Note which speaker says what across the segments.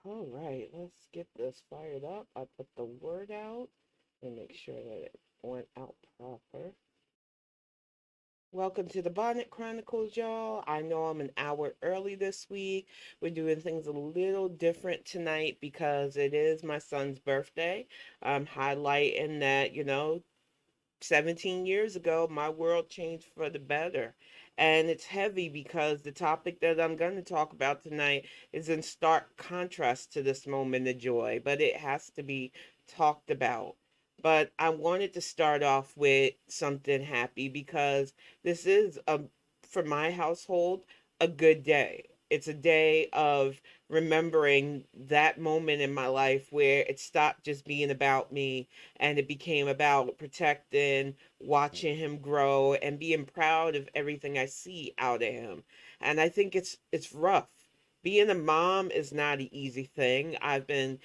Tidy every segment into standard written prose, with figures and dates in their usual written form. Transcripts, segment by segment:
Speaker 1: All right, let's get this fired up. I put the word out and make sure that it went out proper. Welcome to the Bonnet Chronicles, y'all. I know I'm an hour early this week. We're doing things a little different tonight because it is my son's birthday. I'm highlighting that, 17 years ago, my world changed for the better. And it's heavy because the topic that I'm going to talk about tonight is in stark contrast to this moment of joy, but it has to be talked about. But I wanted to start off with something happy because this is for my household, a good day. It's a day of remembering that moment in my life where it stopped just being about me and it became about protecting, watching him grow, and being proud of everything I see out of him. And I think it's rough. Being a mom is not an easy thing. I've been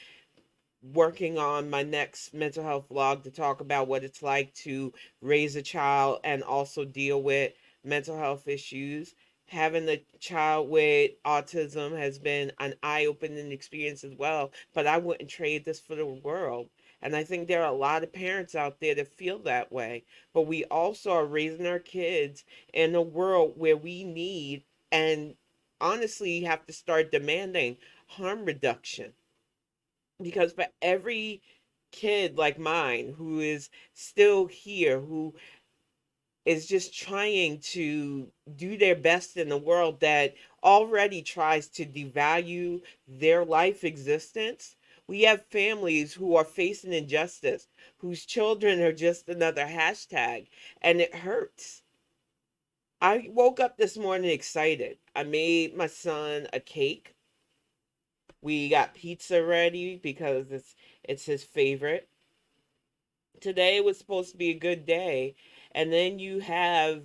Speaker 1: working on my next mental health vlog to talk about what it's like to raise a child and also deal with mental health issues. Having a child with autism has been an eye opening experience as well, but I wouldn't trade this for the world. And I think there are a lot of parents out there that feel that way. But we also are raising our kids in a world where we need and honestly have to start demanding harm reduction, because for every kid like mine who is still here, who is just trying to do their best in the world that already tries to devalue their life existence, we have families who are facing injustice, whose children are just another hashtag, and it hurts. I woke up this morning excited. I made my son a cake. We got pizza ready because it's his favorite. Today was supposed to be a good day, and then you have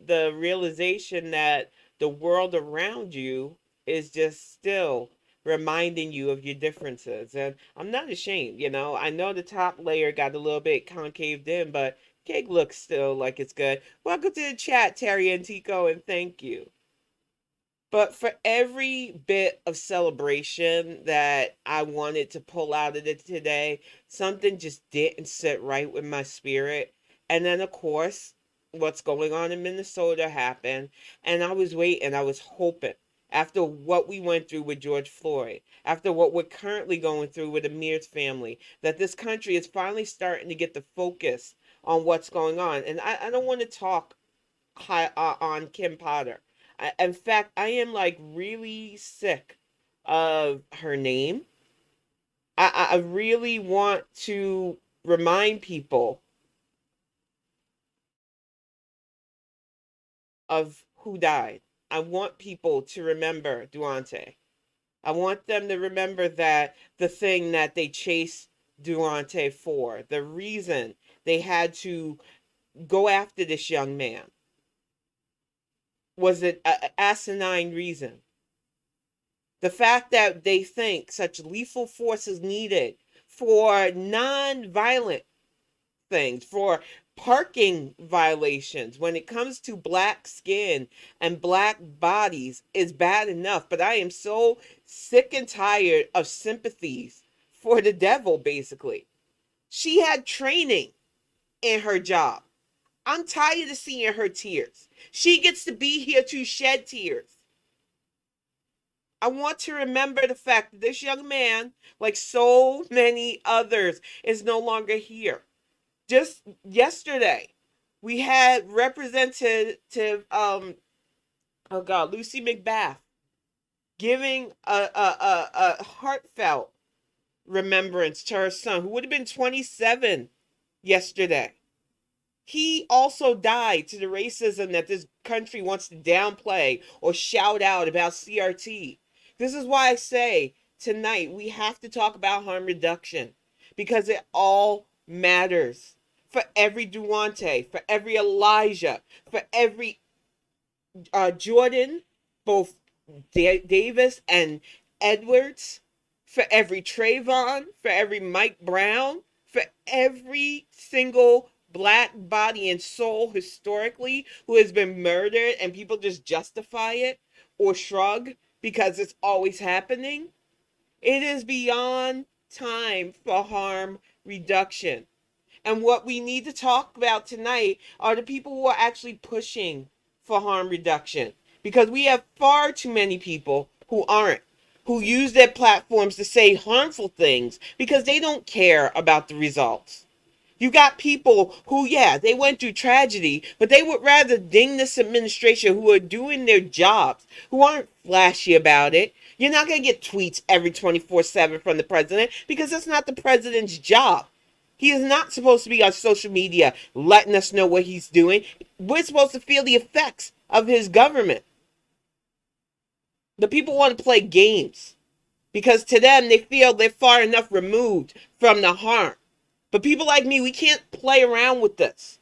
Speaker 1: the realization that the world around you is just still reminding you of your differences. And I'm not ashamed, I know the top layer got a little bit concaved in, but cake looks still like it's good. Welcome to the chat, Terry and Tico, and thank you. But for every bit of celebration that I wanted to pull out of it today, something just didn't sit right with my spirit. And then, of course, what's going on in Minnesota happened. And I was waiting, I was hoping, after what we went through with George Floyd, after what we're currently going through with Amir's family, that this country is finally starting to get the focus on what's going on. And I don't want to talk on Kim Potter. In fact, I am like really sick of her name. I really want to remind people of who died. I want people to remember Duante. I want them to remember that the thing that they chased Duante for, the reason they had to go after this young man, was an asinine reason. The fact that they think such lethal force is needed for non-violent things, for parking violations, when it comes to black skin and black bodies, is bad enough. But I am so sick and tired of sympathies for the devil, basically. She had training in her job. I'm tired of seeing her tears. She gets to be here to shed tears. I want to remember the fact that this young man, like so many others, is no longer here. Just yesterday, we had Representative, oh God, Lucy McBath giving a heartfelt remembrance to her son, who would have been 27 yesterday. He also died to the racism that this country wants to downplay or shout out about CRT. This is why I say tonight we have to talk about harm reduction, because it all matters. For every Duante, for every Elijah, for every Jordan, both Davis and Edwards, for every Trayvon, for every Mike Brown, for every single black body and soul historically who has been murdered and people just justify it or shrug because it's always happening. It is beyond time for harm reduction. And what we need to talk about tonight are the people who are actually pushing for harm reduction. Because we have far too many people who aren't, who use their platforms to say harmful things because they don't care about the results. You got people who, yeah, they went through tragedy, but they would rather ding this administration who are doing their jobs, who aren't flashy about it. You're not going to get tweets every 24/7 from the president because that's not the president's job. He is not supposed to be on social media letting us know what he's doing. We're supposed to feel the effects of his government. The people want to play games because to them, they feel they're far enough removed from the harm. But people like me, we can't play around with this.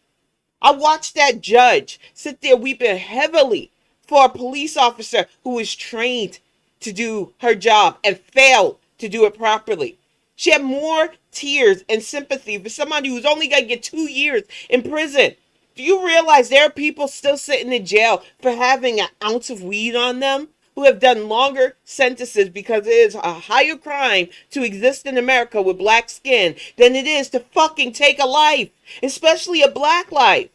Speaker 1: I watched that judge sit there weeping heavily for a police officer who was trained to do her job and failed to do it properly. She had more tears and sympathy for somebody who's only going to get 2 years in prison. Do you realize there are people still sitting in jail for having an ounce of weed on them, who have done longer sentences because it is a higher crime to exist in America with black skin than it is to fucking take a life, especially a black life?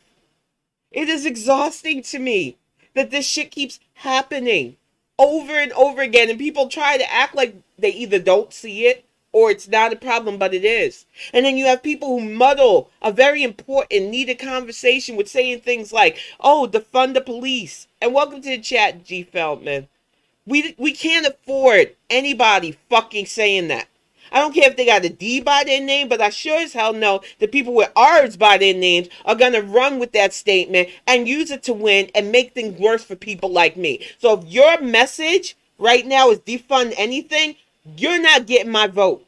Speaker 1: It is exhausting to me that this shit keeps happening over and over again, and people try to act like they either don't see it or it's not a problem, but it is. And then you have people who muddle a very important, needed conversation with saying things like, oh, defund the police. And welcome to the chat, G. Feldman. We can't afford anybody fucking saying that. I don't care if they got a D by their name, but I sure as hell know the people with R's by their names are going to run with that statement and use it to win and make things worse for people like me. So if your message right now is defund anything, you're not getting my vote.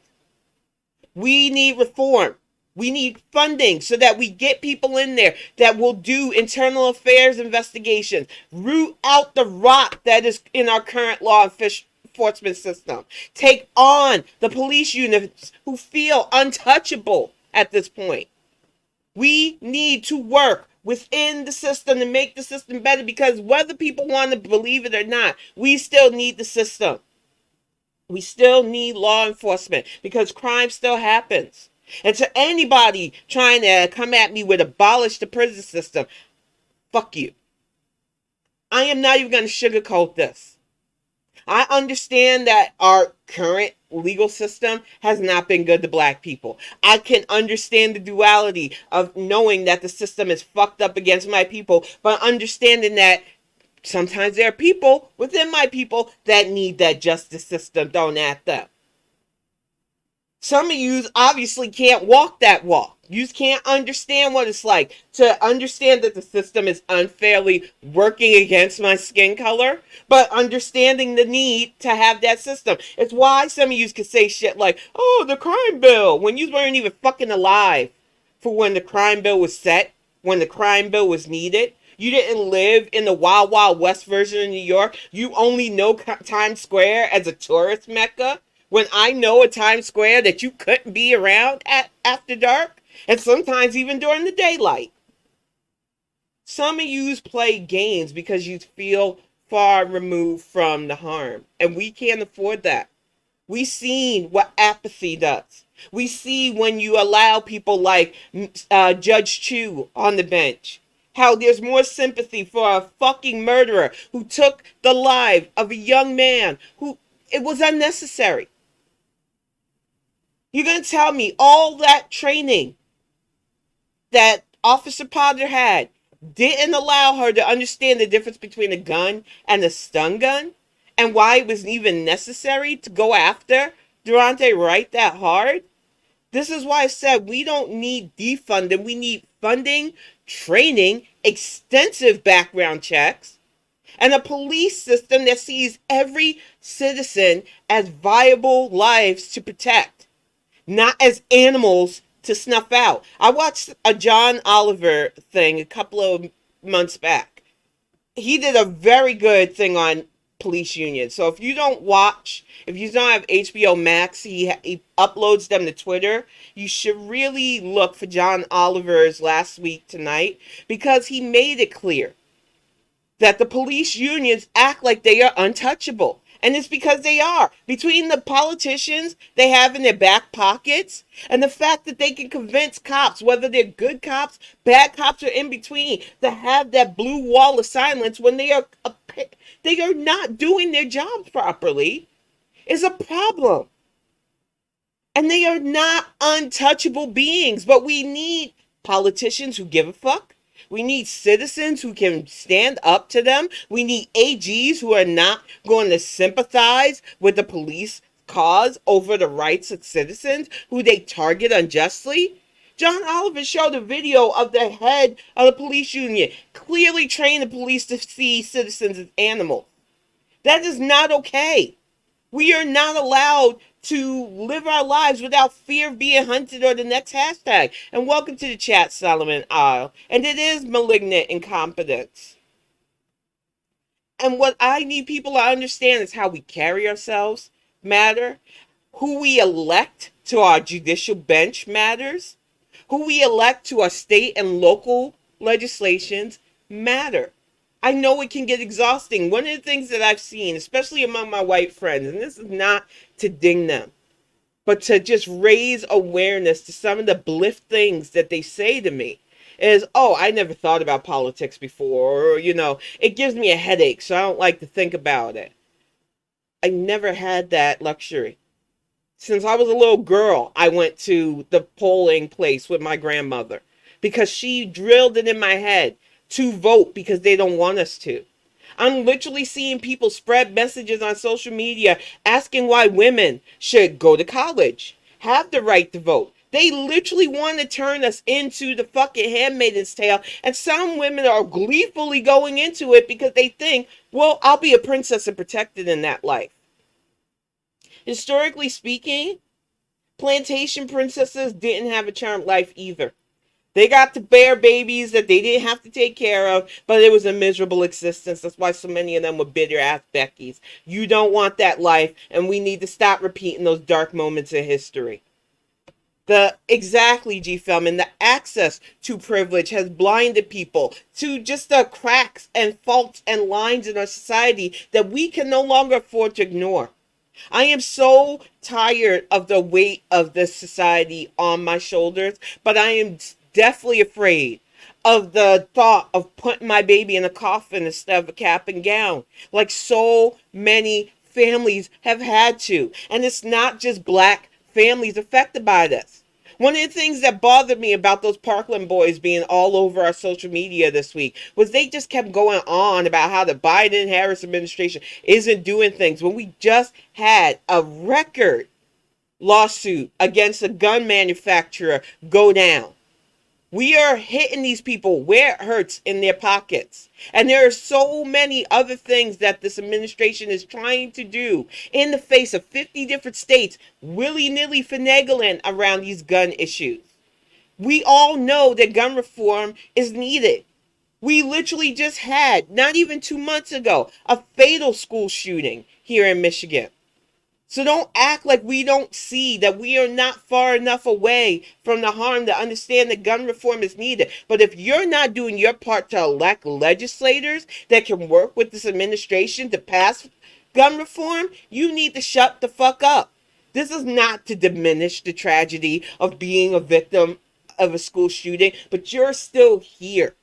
Speaker 1: We need reform. We need funding so that we get people in there that will do internal affairs investigations, root out the rot that is in our current law enforcement system, take on the police units who feel untouchable at this point. We need to work within the system to make the system better because whether people want to believe it or not, we still need the system. We still need law enforcement because crime still happens. And to anybody trying to come at me with abolish the prison system, fuck you. I am not even going to sugarcoat this. I understand that our current legal system has not been good to black people. I can understand the duality of knowing that the system is fucked up against my people, but understanding that sometimes there are people within my people that need that justice system thrown at them. Some of you obviously can't walk that walk. You can't understand what it's like to understand that the system is unfairly working against my skin color, but understanding the need to have that system. It's why some of you can say shit like, oh, the crime bill, when you weren't even fucking alive for when the crime bill was set, when the crime bill was needed. You didn't live in the Wild Wild West version of New York. You only know Times Square as a tourist mecca. When I know a Times Square that you couldn't be around at after dark, and sometimes even during the daylight. Some of you play games because you feel far removed from the harm, and we can't afford that. We've seen what apathy does. We see when you allow people like Judge Chu on the bench, how there's more sympathy for a fucking murderer who took the life of a young man who it was unnecessary. You're going to tell me all that training that Officer Potter had didn't allow her to understand the difference between a gun and a stun gun and why it was even necessary to go after Durante Wright that hard? This is why I said we don't need defunding. We need funding, training, extensive background checks, and a police system that sees every citizen as viable lives to protect, not as animals to snuff out. I watched a John Oliver thing a couple of months back. He did a very good thing on police unions. So if you don't have HBO Max, he uploads them to Twitter. You should really look for John Oliver's Last Week Tonight because he made it clear that the police unions act like they are untouchable. And it's because they are. Between the politicians they have in their back pockets and the fact that they can convince cops, whether they're good cops, bad cops, or in between, to have that blue wall of silence when they are not doing their jobs properly, is a problem. And they are not untouchable beings, but we need politicians who give a fuck. We need citizens who can stand up to them. We need AGs who are not going to sympathize with the police cause over the rights of citizens who they target unjustly. John Oliver showed a video of the head of the police union clearly train the police to see citizens as animals. That is not okay. We are not allowed to live our lives without fear of being hunted or the next hashtag. And welcome to the chat, Solomon Isle. And it is malignant incompetence. And what I need people to understand is how we carry ourselves matter. Who we elect to our judicial bench matters. Who we elect to our state and local legislations matter. I know it can get exhausting. One of the things that I've seen, especially among my white friends, and this is not to ding them, but to just raise awareness to some of the bliff things that they say to me, is, oh, I never thought about politics before, or, it gives me a headache, so I don't like to think about it. I never had that luxury. Since I was a little girl, I went to the polling place with my grandmother because she drilled it in my head to vote because they don't want us to. I'm literally seeing people spread messages on social media asking why women should go to college, have the right to vote. They literally want to turn us into the fucking Handmaid's Tale, and some women are gleefully going into it because they think, well, I'll be a princess and protected in that life. Historically speaking, plantation princesses didn't have a charmed life either. They got to bear babies that they didn't have to take care of, but it was a miserable existence. That's why so many of them were bitter ass Beckys. You don't want that life, and we need to stop repeating those dark moments in history. Exactly, G. Feldman, the access to privilege has blinded people to just the cracks and faults and lines in our society that we can no longer afford to ignore. I am so tired of the weight of this society on my shoulders, but I am deathly afraid of the thought of putting my baby in a coffin instead of a cap and gown, like so many families have had to. And it's not just black families affected by this. One of the things that bothered me about those Parkland boys being all over our social media this week was they just kept going on about how the Biden-Harris administration isn't doing things when we just had a record lawsuit against a gun manufacturer go down. We are hitting these people where it hurts in their pockets. And there are so many other things that this administration is trying to do in the face of 50 different states willy-nilly finagling around these gun issues. We all know that gun reform is needed. We literally just had, not even 2 months ago, a fatal school shooting here in Michigan. So don't act like we don't see that we are not far enough away from the harm to understand that gun reform is needed. But if you're not doing your part to elect legislators that can work with this administration to pass gun reform, you need to shut the fuck up. This is not to diminish the tragedy of being a victim of a school shooting, but you're still here.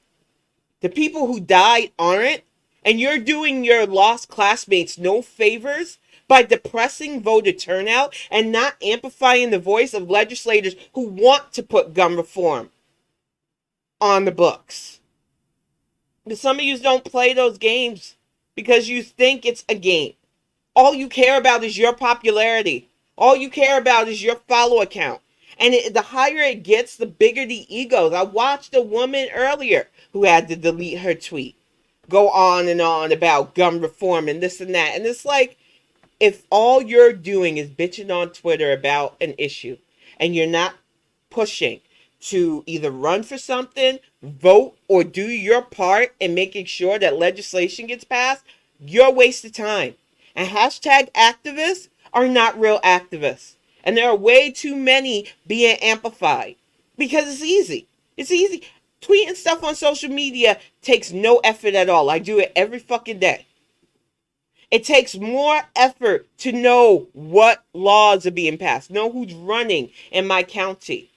Speaker 1: The people who died aren't, and you're doing your lost classmates no favors by depressing voter turnout and not amplifying the voice of legislators who want to put gun reform on the books. But some of you don't play those games because you think it's a game. All you care about is your popularity. All you care about is your follow count. And the higher it gets, the bigger the egos. I watched a woman earlier who had to delete her tweet, go on and on about gun reform and this and that. And it's like, if all you're doing is bitching on Twitter about an issue and you're not pushing to either run for something, vote, or do your part in making sure that legislation gets passed, you're a waste of time. And hashtag activists are not real activists. And there are way too many being amplified because it's easy. It's easy. Tweeting stuff on social media takes no effort at all. I do it every fucking day. It takes more effort to know what laws are being passed, know who's running in my county,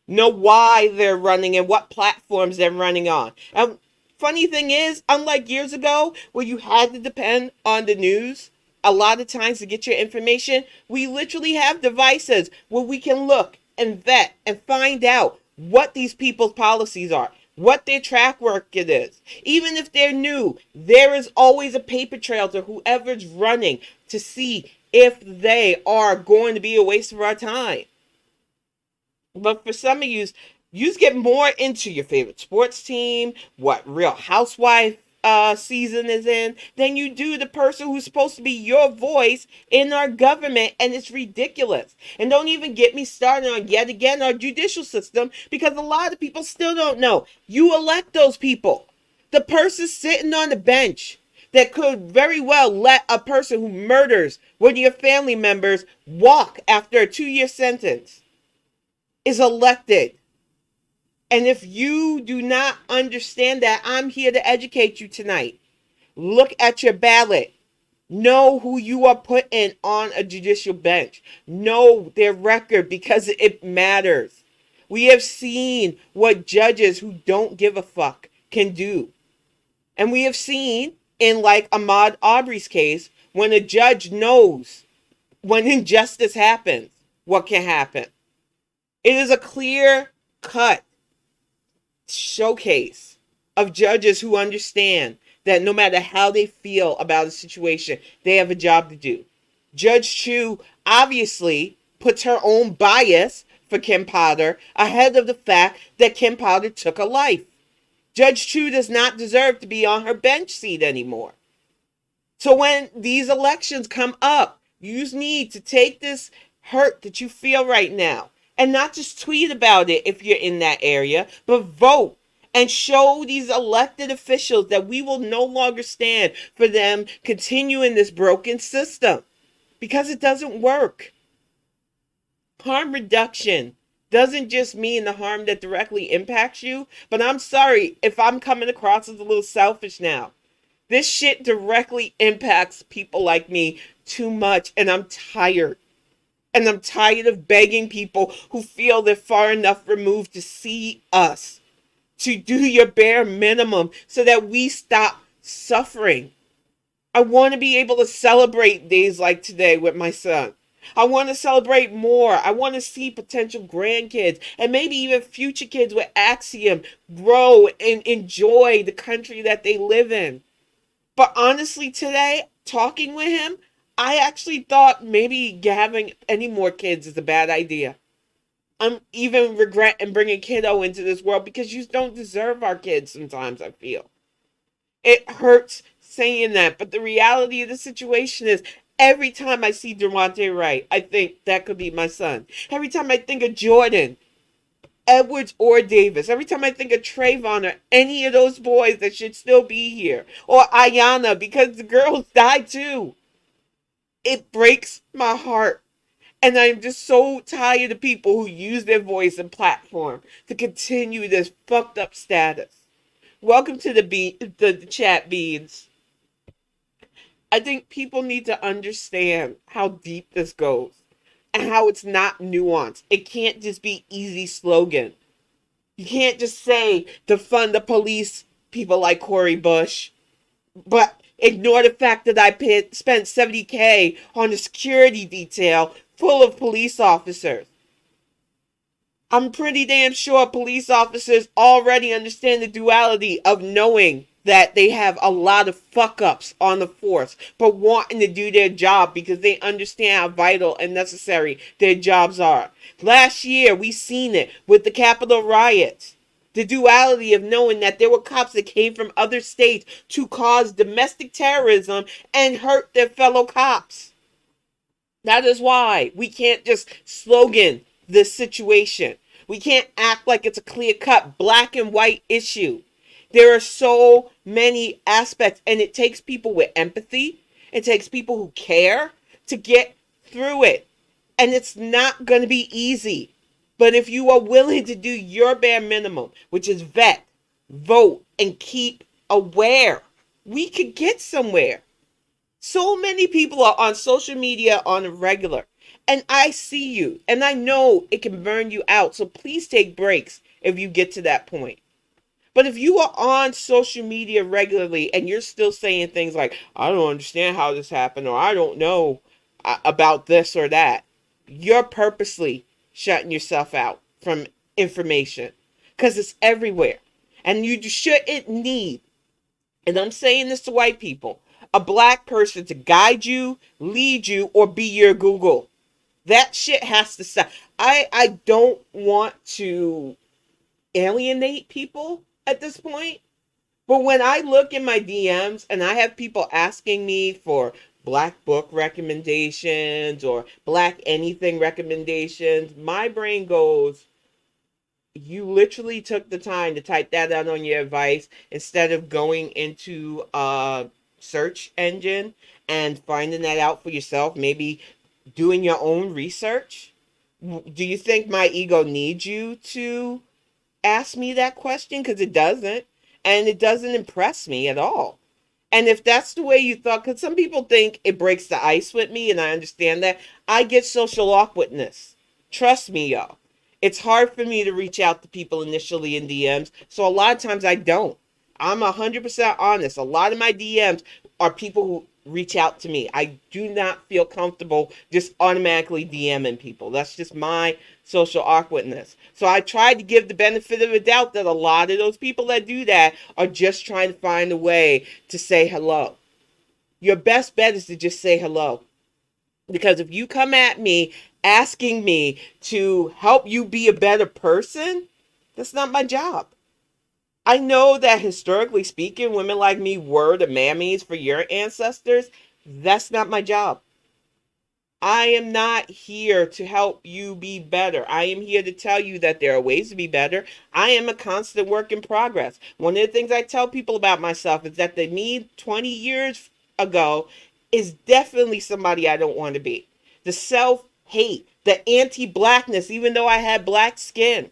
Speaker 1: know why they're running and what platforms they're running on. And funny thing is, unlike years ago where you had to depend on the news a lot of times to get your information, we literally have devices where we can look and vet and find out what these people's policies are, what their track record is. Even if they're new, there is always a paper trail to whoever's running to see if they are going to be a waste of our time. But for some of you get more into your favorite sports team, what Real Housewife season is in, than you do the person who's supposed to be your voice in our government, and it's ridiculous. And don't even get me started on yet again our judicial system, because a lot of people still don't know. You elect those people. The person sitting on the bench that could very well let a person who murders one of your family members walk after a 2-year sentence is elected. And if you do not understand that, I'm here to educate you tonight. Look at your ballot. Know who you are putting on a judicial bench. Know their record, because it matters. We have seen what judges who don't give a fuck can do. And we have seen in like Ahmaud Arbery's case, when a judge knows when injustice happens, what can happen. It is a clear cut showcase of judges who understand that no matter how they feel about a situation, they have a job to do. Judge Chu obviously puts her own bias for Kim Potter ahead of the fact that Kim Potter took a life. Judge Chu does not deserve to be on her bench seat anymore. So when these elections come up, you need to take this hurt that you feel right now and not just tweet about it if you're in that area, but vote and show these elected officials that we will no longer stand for them continuing this broken system, because it doesn't work. Harm reduction doesn't just mean the harm that directly impacts you, but I'm sorry if I'm coming across as a little selfish now. This shit directly impacts people like me too much, and I'm tired. And I'm tired of begging people who feel they're far enough removed to see us, to do your bare minimum so that we stop suffering. I want to be able to celebrate days like today with my son. I want to celebrate more. I want to see potential grandkids and maybe even future kids with Axiom grow and enjoy the country that they live in. But honestly, today, talking with him, I actually thought maybe having any more kids is a bad idea. I'm even regretting bringing kiddo into this world, because you don't deserve our kids sometimes, I feel. It hurts saying that, but the reality of the situation is every time I see Devontae Wright, I think that could be my son. Every time I think of Jordan, Edwards, or Davis, every time I think of Trayvon or any of those boys that should still be here, or Ayanna, because the girls died too, it breaks my heart. And I'm just so tired of people who use their voice and platform to continue this fucked up status. Welcome to the chat, beans. I think people need to understand how deep this goes and how it's not nuanced. It can't just be easy slogan. You can't just say defund the police, people like Cori Bush, but ignore the fact that I spent $70K on a security detail full of police officers. I'm pretty damn sure police officers already understand the duality of knowing that they have a lot of fuck-ups on the force, but wanting to do their job because they understand how vital and necessary their jobs are. Last year, we seen it with the Capitol riots. The duality of knowing that there were cops that came from other states to cause domestic terrorism and hurt their fellow cops. That is why we can't just slogan this situation. We can't act like it's a clear-cut black and white issue. There are so many aspects, and it takes people with empathy. It takes people who care to get through it. And it's not going to be easy. But if you are willing to do your bare minimum, which is vet, vote, and keep aware, we could get somewhere. So many people are on social media on a regular, and I see you, and I know it can burn you out. So please take breaks if you get to that point. But if you are on social media regularly and you're still saying things like, I don't understand how this happened, or I don't know about this or that, you're purposely shutting yourself out from information because it's everywhere. And you shouldn't need, and I'm saying this to white people, a black person to guide you, lead you, or be your Google. That shit has to stop. I don't want to alienate people at this point. But when I look in my DMs and I have people asking me for black book recommendations or black anything recommendations, my brain goes, you literally took the time to type that out on your advice instead of going into a search engine and finding that out for yourself, maybe doing your own research. Do you think my ego needs you to ask me that question? Because it doesn't. And it doesn't impress me at all. And if that's the way you thought, because some people think it breaks the ice with me, and I understand that, I get social awkwardness. Trust me, y'all. It's hard for me to reach out to people initially in DMs, so a lot of times I don't. I'm 100% honest. A lot of my DMs are people who reach out to me. I do not feel comfortable just automatically DMing people. That's just my social awkwardness. So I tried to give the benefit of the doubt that a lot of those people that do that are just trying to find a way to say hello. Your best bet is to just say hello. Because if you come at me asking me to help you be a better person, that's not my job. I know that historically speaking, women like me were the mammies for your ancestors. That's not my job. I am not here to help you be better. I am here to tell you that there are ways to be better. I am a constant work in progress. One of the things I tell people about myself is that the me 20 years ago is definitely somebody I don't want to be. The self hate, the anti blackness, even though I had black skin,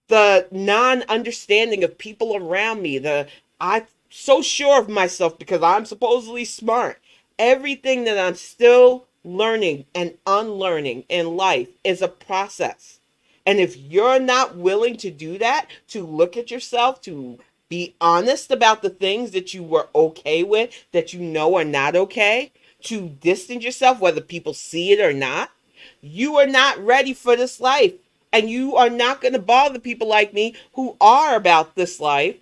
Speaker 1: the non-understanding of people around me, the I so sure of myself because I'm supposedly smart. Everything that I'm still learning and unlearning in life is a process. And if you're not willing to do that, to look at yourself, to be honest about the things that you were okay with, that you know are not okay, to distance yourself, whether people see it or not, you are not ready for this life. And you are not going to bother people like me who are about this life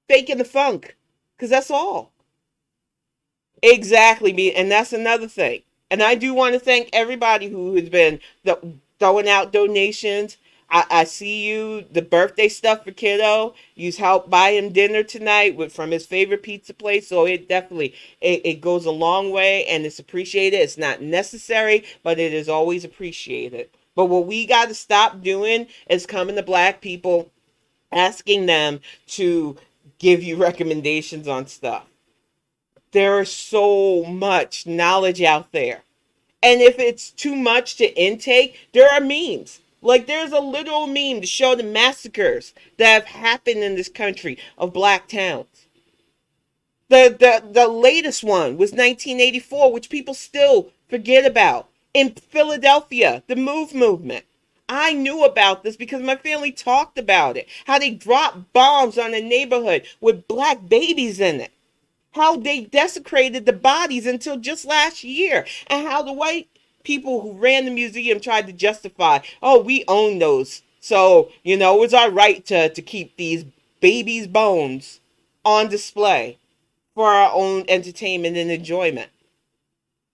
Speaker 1: faking the funk. Because that's all. Exactly. And that's another thing. And I do want to thank everybody who has been throwing out donations. I see you, the birthday stuff for kiddo. You helped buy him dinner tonight from his favorite pizza place. So it definitely, it goes a long way and it's appreciated. It's not necessary, but it is always appreciated. But what we got to stop doing is coming to black people, asking them to give you recommendations on stuff. There is so much knowledge out there. And if it's too much to intake, there are memes. Like there's a little meme to show the massacres that have happened in this country of black towns. The latest one was 1984, which people still forget about. In Philadelphia, the Move movement. I knew about this because my family talked about it. How they dropped bombs on a neighborhood with black babies in it. How they desecrated the bodies until just last year. And how the white people who ran the museum tried to justify, oh, we own those. So, it's our right to keep these babies' bones on display for our own entertainment and enjoyment.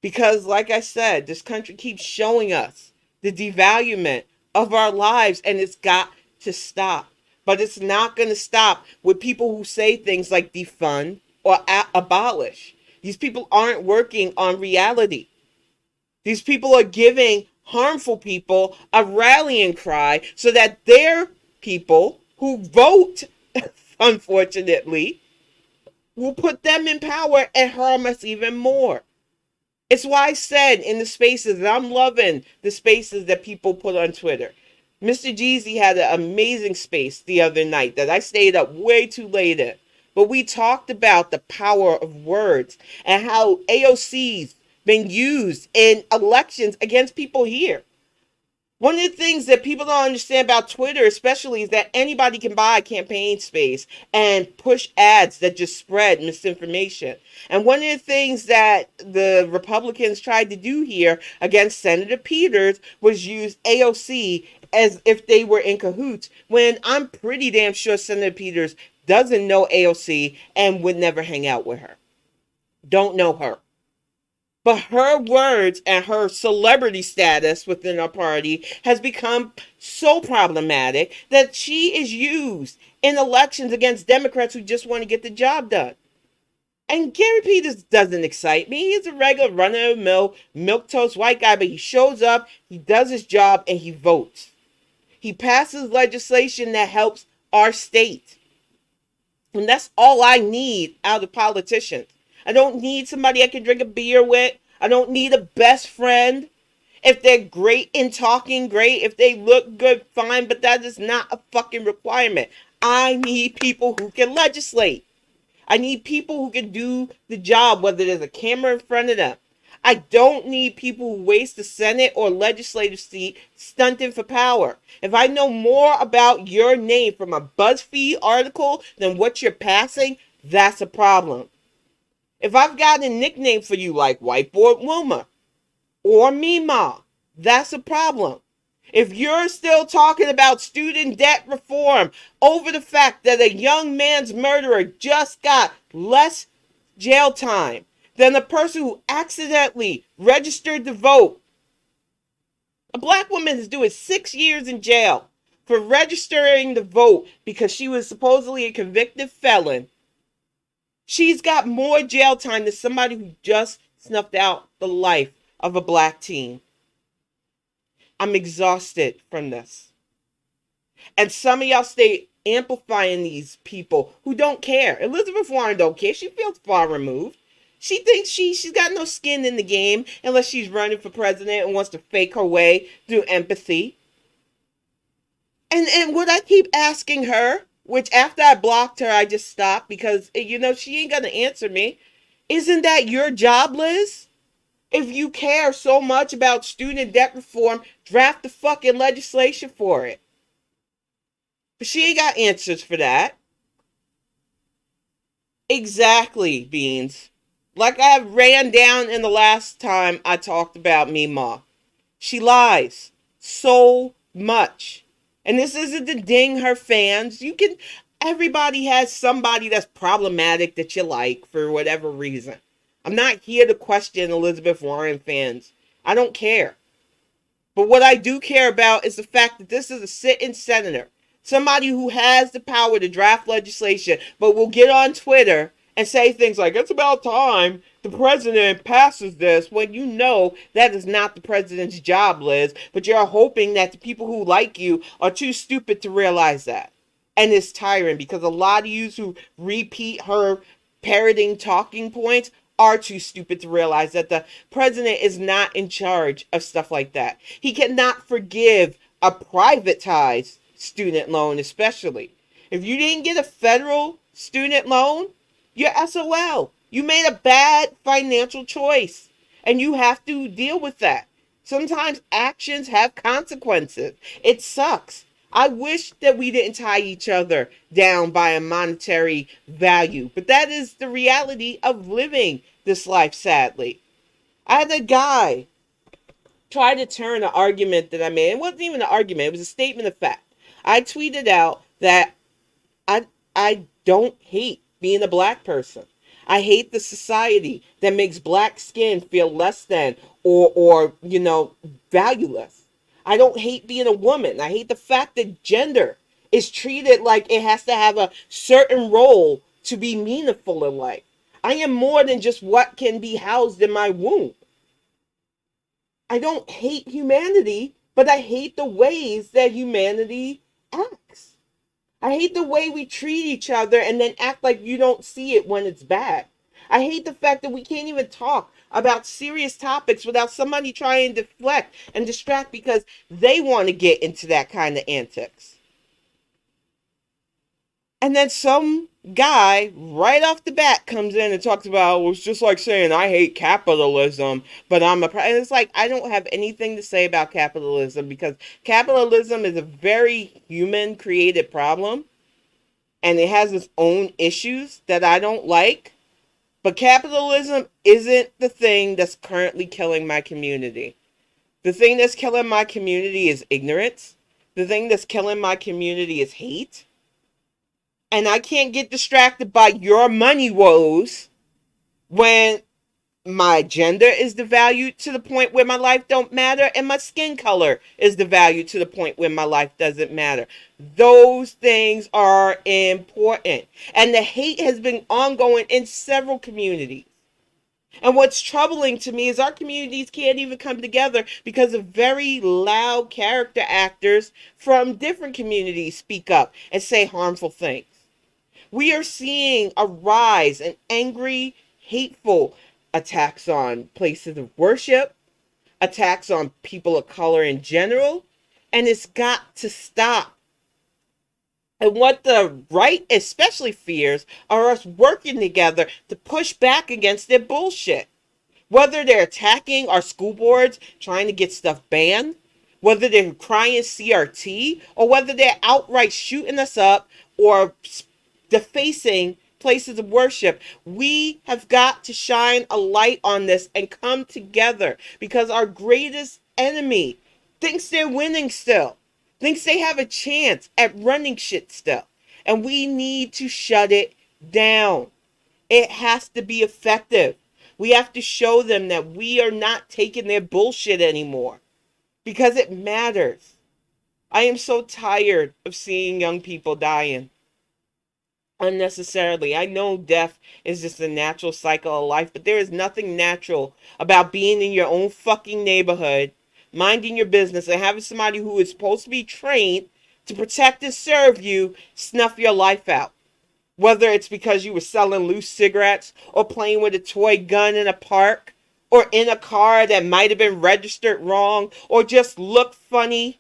Speaker 1: Because, like I said, this country keeps showing us the devaluement of our lives, and it's got to stop. But it's not going to stop with people who say things like defund or abolish. These people aren't working on reality. These people are giving harmful people a rallying cry so that their people who vote, unfortunately, will put them in power and harm us even more. It's why I said in the spaces that I'm loving the spaces that people put on Twitter. Mr. Jeezy had an amazing space the other night that I stayed up way too late in. but we talked about the power of words and how AOC's been used in elections against people here. One of the things that people don't understand about Twitter, especially, is that anybody can buy campaign space and push ads that just spread misinformation. And one of the things that the Republicans tried to do here against Senator Peters was use AOC as if they were in cahoots, when I'm pretty damn sure Senator Peters doesn't know AOC and would never hang out with her. Don't know her. But her words and her celebrity status within our party has become so problematic that she is used in elections against Democrats who just want to get the job done. And Gary Peters doesn't excite me. He's a regular run-of-the-mill, milquetoast white guy, but he shows up, he does his job, and he votes. He passes legislation that helps our state. And that's all I need out of politicians. I don't need somebody I can drink a beer with. I don't need a best friend. If they're great in talking, great. If they look good, fine. But that is not a fucking requirement. I need people who can legislate. I need people who can do the job, whether there's a camera in front of them. I don't need people who waste the Senate or legislative seat stunting for power. If I know more about your name from a BuzzFeed article than what you're passing, that's a problem. If I've got a nickname for you like Whiteboard Wilma or Mima, that's a problem. If you're still talking about student debt reform over the fact that a young man's murderer just got less jail time than the person who accidentally registered to vote, a black woman is doing 6 years in jail for registering to vote because she was supposedly a convicted felon. She's got more jail time than somebody who just snuffed out the life of a black teen. I'm exhausted from this. And some of y'all stay amplifying these people who don't care. Elizabeth Warren don't care. She feels far removed. She thinks she's got no skin in the game unless she's running for president and wants to fake her way through empathy. And what I keep asking her, which after I blocked her, I just stopped because, she ain't going to answer me. Isn't that your job, Liz? If you care so much about student debt reform, draft the fucking legislation for it. But she ain't got answers for that. Exactly, Beans. Like I ran down in the last time I talked about Mima. She lies so much. And this isn't to ding her fans. Everybody has somebody that's problematic that you like for whatever reason. I'm not here to question Elizabeth Warren fans. I don't care. But what I do care about is the fact that this is a sitting senator. Somebody who has the power to draft legislation, but will get on Twitter and say things like, it's about time the president passes this, when you know that is not the president's job, Liz. But you're hoping that the people who like you are too stupid to realize that. And it's tiring because a lot of you who repeat her parroting talking points are too stupid to realize that the president is not in charge of stuff like that. He cannot forgive a privatized student loan, especially. If you didn't get a federal student loan, you're SOL. You made a bad financial choice, and you have to deal with that. Sometimes actions have consequences. It sucks. I wish that we didn't tie each other down by a monetary value, but that is the reality of living this life, sadly. I had a guy try to turn an argument that I made. It wasn't even an argument. It was a statement of fact. I tweeted out that I don't hate being a black person. I hate the society that makes black skin feel less than or valueless. I don't hate being a woman. I hate the fact that gender is treated like it has to have a certain role to be meaningful in life. I am more than just what can be housed in my womb. I don't hate humanity, but I hate the ways that humanity acts. I hate the way we treat each other and then act like you don't see it when it's bad. I hate the fact that we can't even talk about serious topics without somebody trying to deflect and distract because they want to get into that kind of antics. And then some guy right off the bat comes in and talks about, well, it's just like saying I hate capitalism, but and it's like, I don't have anything to say about capitalism because capitalism is a very human created problem and it has its own issues that I don't like. But capitalism isn't the thing that's currently killing my community. The thing that's killing my community is ignorance. The thing that's killing my community is hate. And I can't get distracted by your money woes when my gender is devalued to the point where my life don't matter and my skin color is devalued to the point where my life doesn't matter. Those things are important. And the hate has been ongoing in several communities. And what's troubling to me is our communities can't even come together because of very loud character actors from different communities speak up and say harmful things. We are seeing a rise in angry, hateful attacks on places of worship, attacks on people of color in general, and it's got to stop. And what the right especially fears are us working together to push back against their bullshit. Whether they're attacking our school boards, trying to get stuff banned, whether they're crying CRT, or whether they're outright shooting us up or defacing places of worship, we have got to shine a light on this and come together because our greatest enemy thinks they're winning still, thinks they have a chance at running shit still. And we need to shut it down. It has to be effective. We have to show them that we are not taking their bullshit anymore because it matters. I am so tired of seeing young people dying unnecessarily. I know death is just a natural cycle of life, but there is nothing natural about being in your own fucking neighborhood, minding your business, and having somebody who is supposed to be trained to protect and serve you snuff your life out. Whether it's because you were selling loose cigarettes or playing with a toy gun in a park or in a car that might have been registered wrong or just looked funny.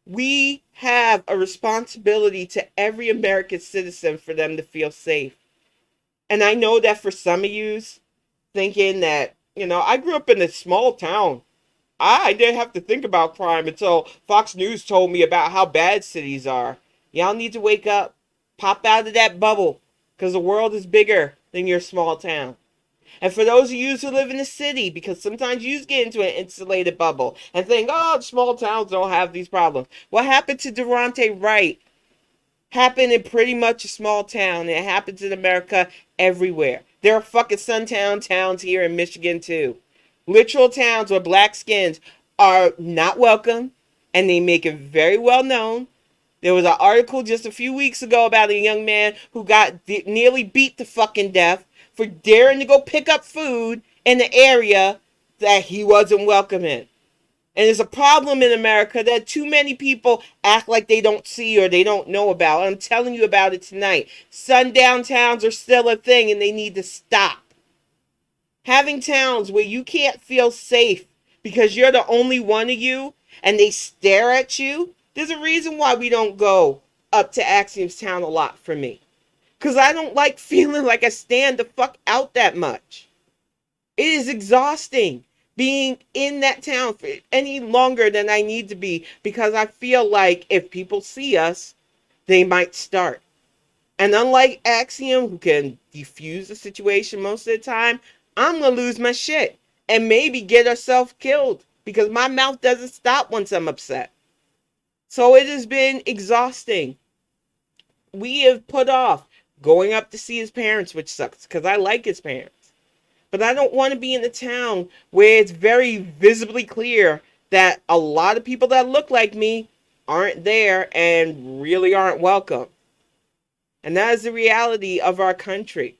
Speaker 1: We have a responsibility to every American citizen for them to feel safe. And I know that for some of you thinking that, I grew up in a small town. I didn't have to think about crime until Fox News told me about how bad cities are. Y'all need to wake up. Pop out of that bubble because the world is bigger than your small town. And for those of you who live in the city, because sometimes you get into an insulated bubble and think, oh, small towns don't have these problems. What happened to Durante Wright happened in pretty much a small town. And it happens in America everywhere. There are fucking Suntown towns here in Michigan too. Literal towns where black skins are not welcome and they make it very well known. There was an article just a few weeks ago about a young man who got nearly beat to fucking death for daring to go pick up food in the area that he wasn't welcome in. And there's a problem in America that too many people act like they don't see or they don't know about. I'm telling you about it tonight. Sundown towns are still a thing and they need to stop. Having towns where you can't feel safe because you're the only one of you and they stare at you. There's a reason why we don't go up to Axiom's town a lot for me. Because I don't like feeling like I stand the fuck out that much. It is exhausting being in that town for any longer than I need to be because I feel like if people see us, they might start. And unlike Axiom, who can defuse the situation most of the time, I'm going to lose my shit and maybe get herself killed because my mouth doesn't stop once I'm upset. So it has been exhausting. We have put off going up to see his parents, which sucks because I like his parents. But I don't want to be in a town where it's very visibly clear that a lot of people that look like me aren't there and really aren't welcome. And that is the reality of our country.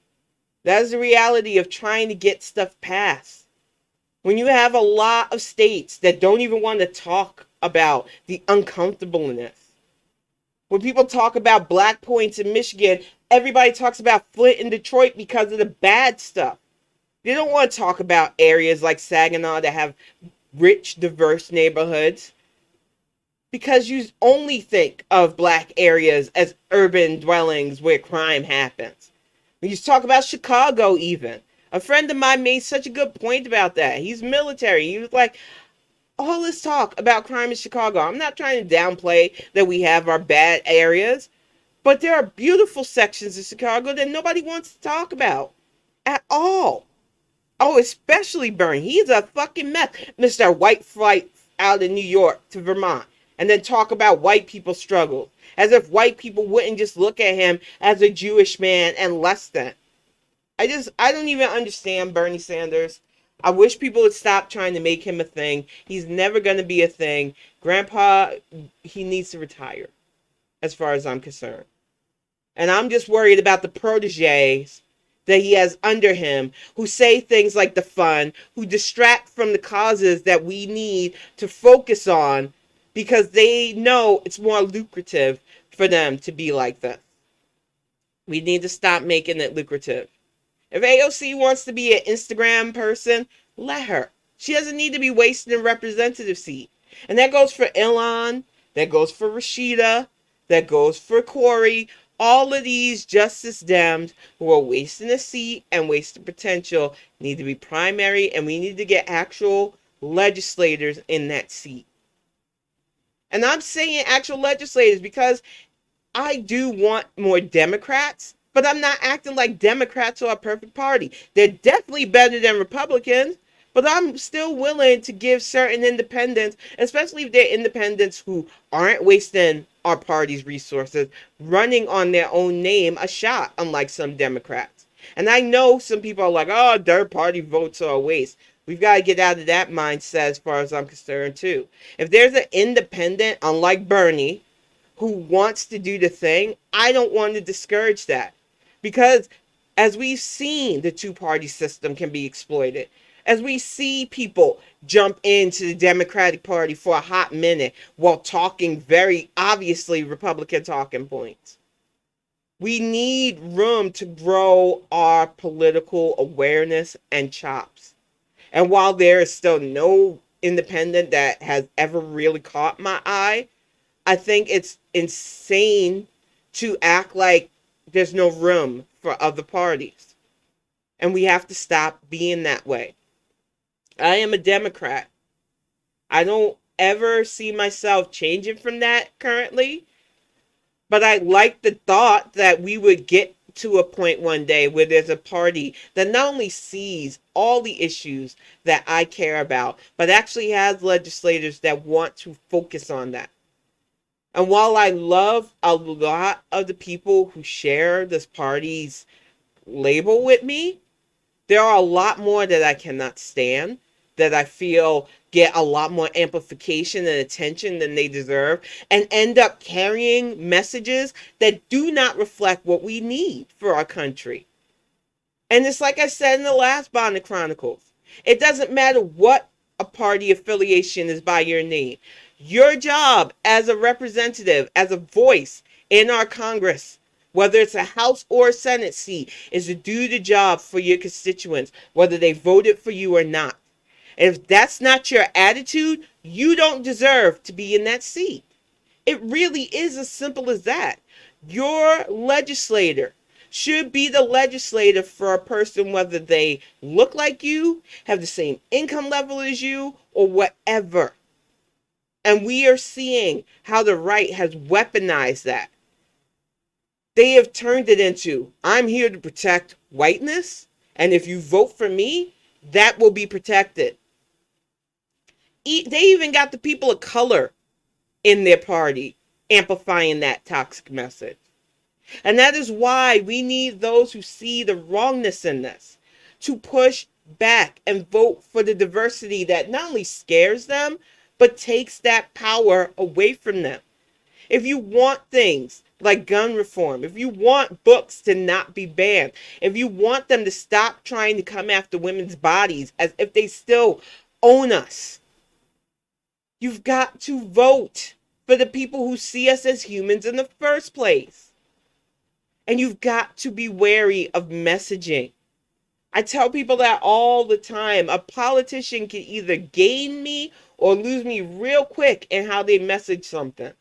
Speaker 1: That is the reality of trying to get stuff passed. When you have a lot of states that don't even want to talk about the uncomfortableness. When people talk about black points in Michigan, everybody talks about Flint and Detroit because of the bad stuff. They don't want to talk about areas like Saginaw that have rich, diverse neighborhoods. because you only think of black areas as urban dwellings where crime happens. When you talk about Chicago, even, a friend of mine made such a good point about that. He's military. He was like, all this talk about crime in Chicago. I'm not trying to downplay that we have our bad areas, but there are beautiful sections of Chicago that nobody wants to talk about at all. Oh, especially Bernie. He's a fucking mess. Mr. White Flight out in New York to Vermont. And then talk about white people's struggles. As if white people wouldn't just look at him as a Jewish man and less than. I don't even understand Bernie Sanders. I wish people would stop trying to make him a thing. He's never going to be a thing. Grandpa, he needs to retire, as far as I'm concerned. And I'm just worried about the proteges that he has under him who say things like the fun, who distract from the causes that we need to focus on because they know it's more lucrative for them to be like this. We need to stop making it lucrative. If AOC wants to be an Instagram person, let her. She doesn't need to be wasting a representative seat. And that goes for Elon, that goes for Rashida, that goes for Corey. All of these Justice Dems who are wasting a seat and wasting potential need to be primary, and we need to get actual legislators in that seat. And I'm saying actual legislators because I do want more Democrats, but I'm not acting like Democrats are a perfect party. They're definitely better than Republicans, but I'm still willing to give certain independents, especially if they're independents who aren't wasting our party's resources, running on their own name, a shot, unlike some Democrats. And I know some people are like, oh, third party votes are a waste. We've got to get out of that mindset as far as I'm concerned, too. If there's an independent, unlike Bernie, who wants to do the thing, I don't want to discourage that. Because as we've seen, the two-party system can be exploited. As we see people jump into the Democratic Party for a hot minute while talking very obviously Republican talking points. We need room to grow our political awareness and chops. And while there is still no independent that has ever really caught my eye, I think it's insane to act like there's no room for other parties. And we have to stop being that way. I am a Democrat. I don't ever see myself changing from that currently. But I like the thought that we would get to a point one day where there's a party that not only sees all the issues that I care about, but actually has legislators that want to focus on that. And while I love a lot of the people who share this party's label with me, there are a lot more that I cannot stand, that I feel get a lot more amplification and attention than they deserve, and end up carrying messages that do not reflect what we need for our country. And it's like I said in the last Bonnet Chronicles, it doesn't matter what a party affiliation is by your name. Your job as a representative, as a voice in our Congress, whether it's a House or a Senate seat, is to do the job for your constituents, whether they voted for you or not. If that's not your attitude, you don't deserve to be in that seat. It really is as simple as that. Your legislator should be the legislator for a person, whether they look like you, have the same income level as you, or whatever. And we are seeing how the right has weaponized that. They have turned it into, I'm here to protect whiteness, and if you vote for me, that will be protected. They even got the people of color in their party amplifying that toxic message. And that is why we need those who see the wrongness in this to push back and vote for the diversity that not only scares them, but takes that power away from them. If you want things like gun reform, if you want books to not be banned, if you want them to stop trying to come after women's bodies as if they still own us, you've got to vote for the people who see us as humans in the first place. And you've got to be wary of messaging. I tell people that all the time. A politician can either gain me or lose me real quick in how they message something,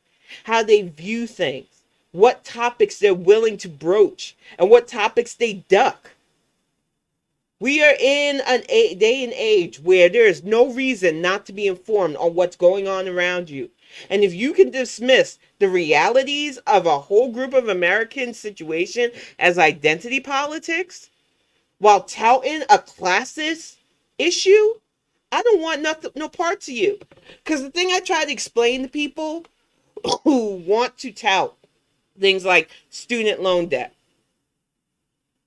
Speaker 1: how they view things, what topics they're willing to broach, and what topics they duck. We are in a day and age where there is no reason not to be informed on what's going on around you. And if you can dismiss the realities of a whole group of American situation as identity politics while touting a classist issue, I don't want nothing, no parts of you. Because the thing I try to explain to people who want to tout things like student loan debt,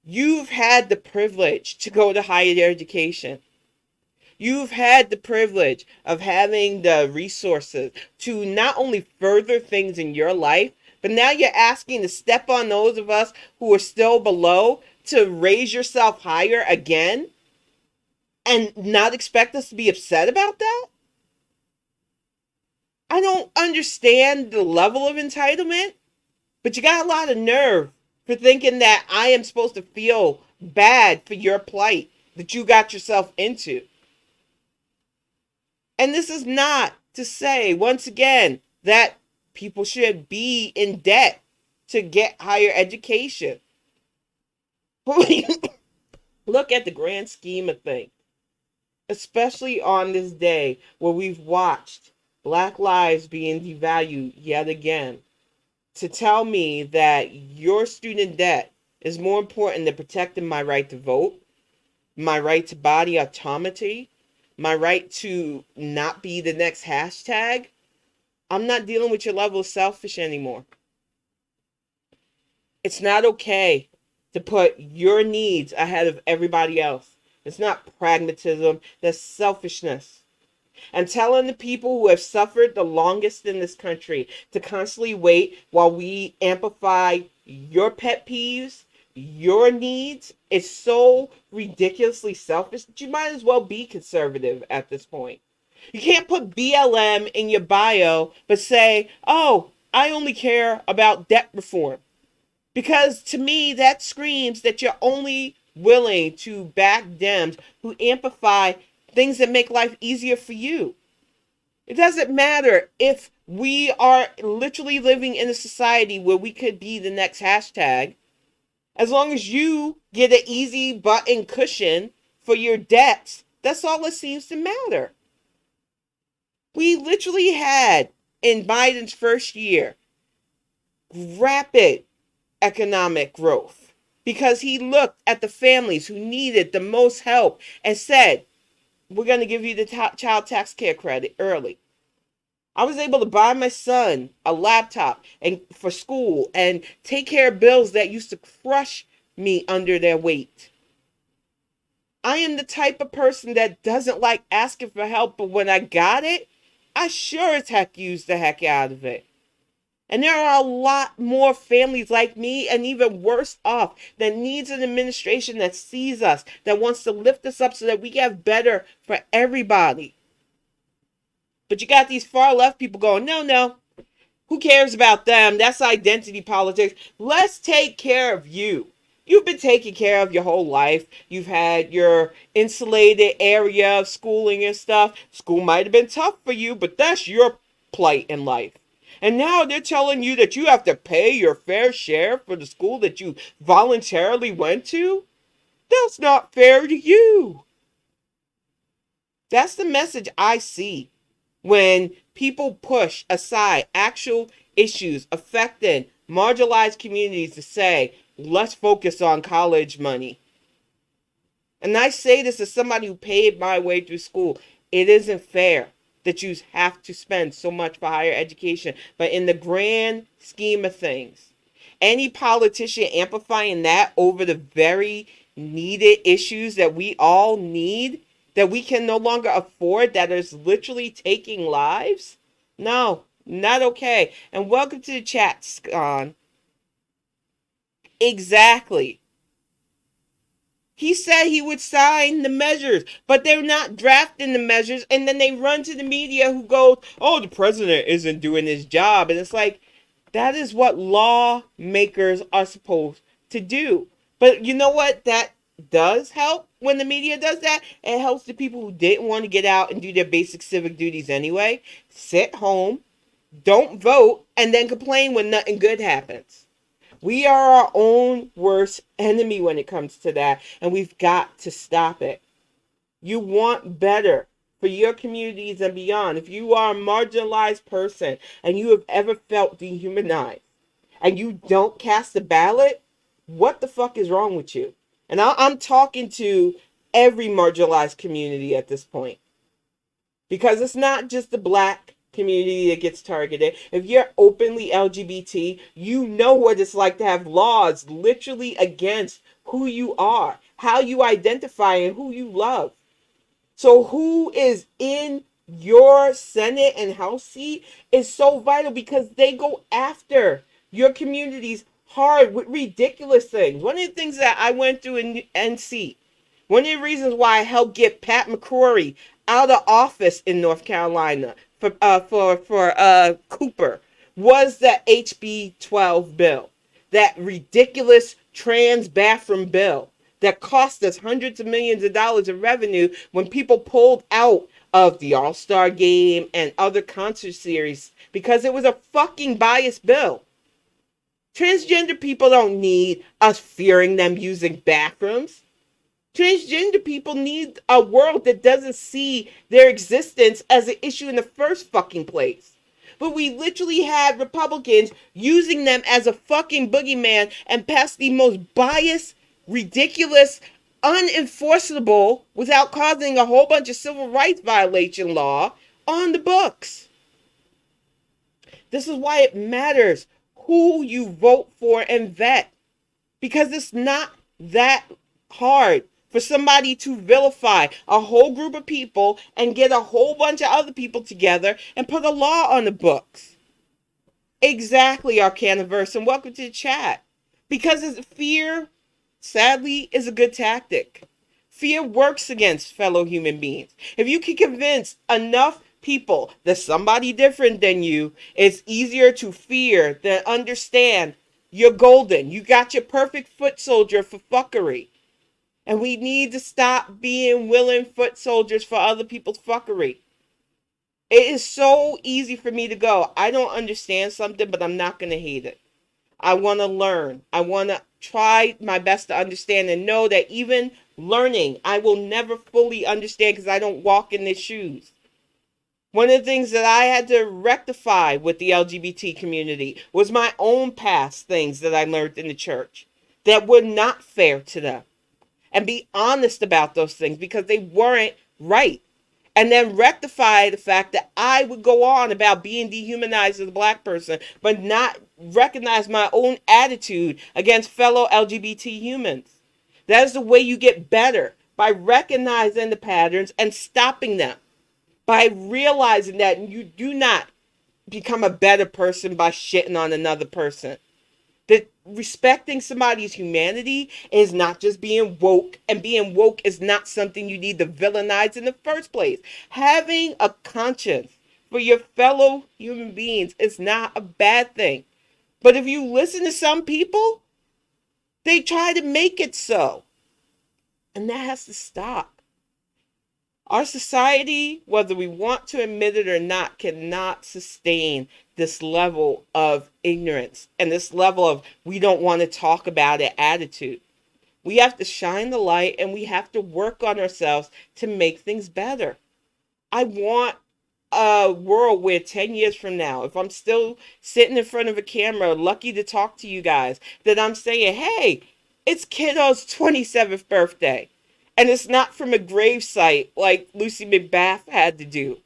Speaker 1: you've had the privilege to go to higher education. You've had the privilege of having the resources to not only further things in your life, but now you're asking to step on those of us who are still below to raise yourself higher again and not expect us to be upset about that? I don't understand the level of entitlement, but you got a lot of nerve for thinking that I am supposed to feel bad for your plight that you got yourself into. And this is not to say, once again, that people should be in debt to get higher education. Look at the grand scheme of things, especially on this day where we've watched Black lives being devalued yet again. To tell me that your student debt is more important than protecting my right to vote, my right to body autonomy, my right to not be the next hashtag, I'm not dealing with your level of selfish anymore. It's not okay to put your needs ahead of everybody else. It's not pragmatism, that's selfishness. And telling the people who have suffered the longest in this country to constantly wait while we amplify your pet peeves, your needs, is so ridiculously selfish that you might as well be conservative at this point. You can't put BLM in your bio but say, oh, I only care about debt reform. Because to me, that screams that you're only willing to back Dems who amplify things that make life easier for you. It doesn't matter if we are literally living in a society where we could be the next hashtag. As long as you get an easy button cushion for your debts, that's all that seems to matter. We literally had, in Biden's first year, rapid economic growth because he looked at the families who needed the most help and said, we're going to give you the child tax care credit early. I was able to buy my son a laptop and for school and take care of bills that used to crush me under their weight. I am the type of person that doesn't like asking for help, but when I got it, I sure as heck used the heck out of it. And there are a lot more families like me and even worse off that needs an administration that sees us, that wants to lift us up so that we get better for everybody. But you got these far left people going, no, no, who cares about them? That's identity politics. Let's take care of you. You've been taken care of your whole life. You've had your insulated area of schooling and stuff. School might have been tough for you, but that's your plight in life. And now they're telling you that you have to pay your fair share for the school that you voluntarily went to? That's not fair to you. That's the message I see when people push aside actual issues affecting marginalized communities to say, let's focus on college money. And I say this as somebody who paid my way through school. It isn't fair that you have to spend so much for higher education. But in the grand scheme of things, any politician amplifying that over the very needed issues that we all need, that we can no longer afford, that is literally taking lives? No, not okay. And welcome to the chat, Scon. Exactly. He said he would sign the measures, but they're not drafting the measures. And then they run to the media who goes, oh, the president isn't doing his job. And it's like, that is what lawmakers are supposed to do. But you know what? That does help when the media does that. It helps the people who didn't want to get out and do their basic civic duties anyway. Sit home, don't vote, and then complain when nothing good happens. We are our own worst enemy when it comes to that, and we've got to stop it. You want better for your communities and beyond. If you are a marginalized person and you have ever felt dehumanized and you don't cast a ballot, what the fuck is wrong with you? And I'm talking to every marginalized community at this point, because it's not just the black community that gets targeted. If you're openly LGBT, you know what it's like to have laws literally against who you are, how you identify, and who you love. So who is in your Senate and House seat is so vital, because they go after your communities hard with ridiculous things. One of the things that I went through in NC, one of the reasons why I helped get Pat McCrory out of office in North Carolina for Cooper, was that HB 12 bill, that ridiculous trans bathroom bill that cost us hundreds of millions of dollars in revenue when people pulled out of the All-Star Game and other concert series because it was a fucking biased bill. Transgender people don't need us fearing them using bathrooms. Transgender people need a world that doesn't see their existence as an issue in the first fucking place. But we literally had Republicans using them as a fucking boogeyman and passed the most biased, ridiculous, unenforceable, without causing a whole bunch of civil rights violation law on the books. This is why it matters who you vote for and vet, because it's not that hard for somebody to vilify a whole group of people and get a whole bunch of other people together and put a law on the books. Exactly, Arcaniverse, and welcome to the chat. Because fear, sadly, is a good tactic. Fear works against fellow human beings. If you can convince enough people that somebody different than you is easier to fear than understand, you're golden. You got your perfect foot soldier for fuckery. And we need to stop being willing foot soldiers for other people's fuckery. It is so easy for me to go, I don't understand something, but I'm not going to hate it. I want to learn. I want to try my best to understand and know that even learning, I will never fully understand because I don't walk in their shoes. One of the things that I had to rectify with the LGBT community was my own past things that I learned in the church that were not fair to them. And be honest about those things because they weren't right. And then rectify the fact that I would go on about being dehumanized as a black person, but not recognize my own attitude against fellow LGBT humans. That is the way you get better, by recognizing the patterns and stopping them. By realizing that you do not become a better person by shitting on another person. That respecting somebody's humanity is not just being woke, and being woke is not something you need to villainize in the first place. Having a conscience for your fellow human beings is not a bad thing. But if you listen to some people, they try to make it so. And that has to stop. Our society, whether we want to admit it or not, cannot sustain this level of ignorance and this level of we don't want to talk about it attitude. We have to shine the light and we have to work on ourselves to make things better. I want a world where 10 years from now, if I'm still sitting in front of a camera, lucky to talk to you guys, that I'm saying, hey, it's kiddo's 27th birthday. And it's not from a gravesite like Lucy McBath had to do.